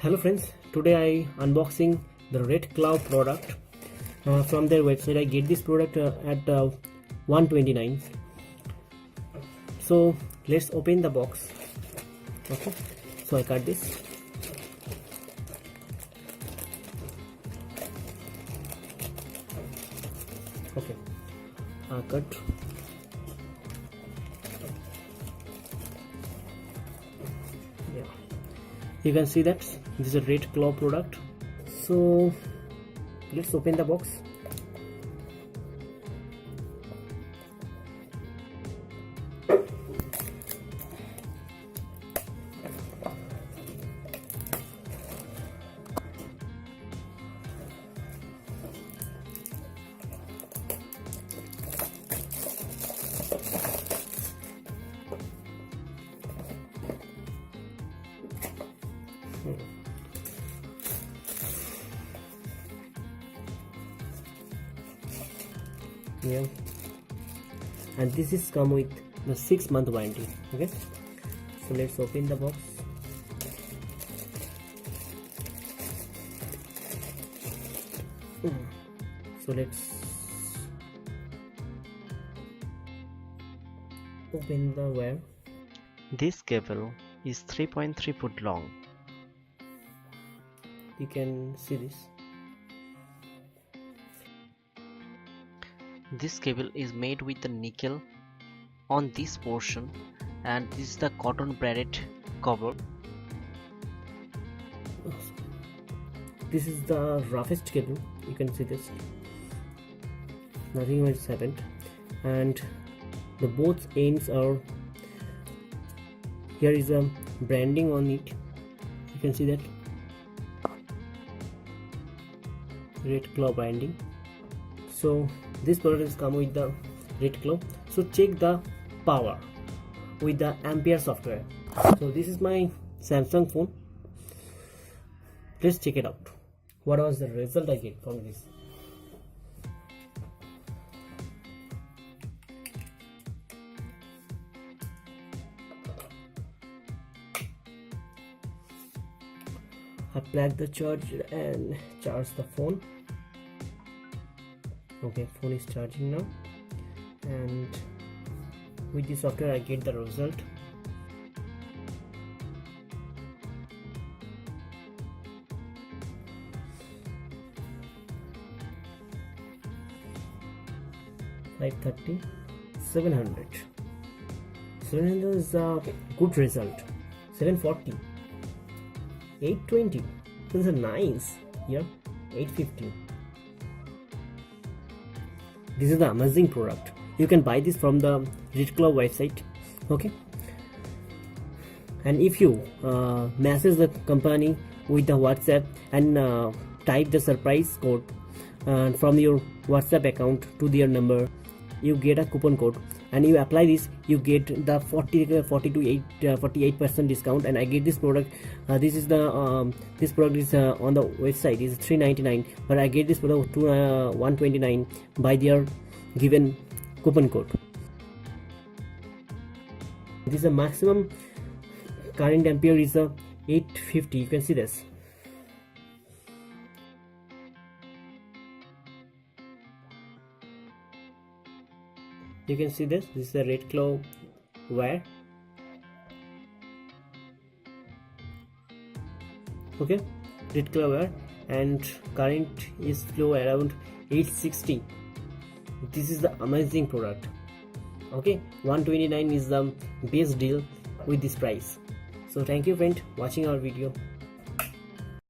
Hello friends, today I unboxing the RedClaw product from their website. I get this product at 129. So let's open the box. Okay, so I cut this. Okay, cut. Yeah, you can see that this is a RedClaw product. So let's open the box. Yeah, and this is come with the 6-month warranty. Okay, so let's open the box. So let's open the wire. This cable is 3.3 foot long. You can see this. This cable is made with the nickel on this portion, and this is the cotton braided cover. This is the roughest cable. You can see this. Nothing much happened, and the both ends are here is a branding on it. You can see that RedClaw branding. So this product is come with the RedClaw. So check the power with the Ampere software. So this is my Samsung phone. Let's check it out. What was the result I get from this? I plug the charger and charge the phone. Okay, phone is charging now, and with the software I get the result. $530, 700. 700 is a good result. 740, 820. This is nice. Yeah, 850. This is the amazing product. You can buy this from the RedClaw website. Okay, and if you message the company with the WhatsApp and type the surprise code from your WhatsApp account to their number, you get a coupon code, and you apply this, you get the 48% discount. And I get this product. This is the this product is on the website is $399, but I get this product to $129 by their given coupon code. This is a maximum current ampere is 850. You can see this. You can see this. This is a RedClaw wire. Okay, RedClaw wire, and current is flow around 860. This is the amazing product. Okay, 129 is the best deal with this price. So thank you friend watching our video.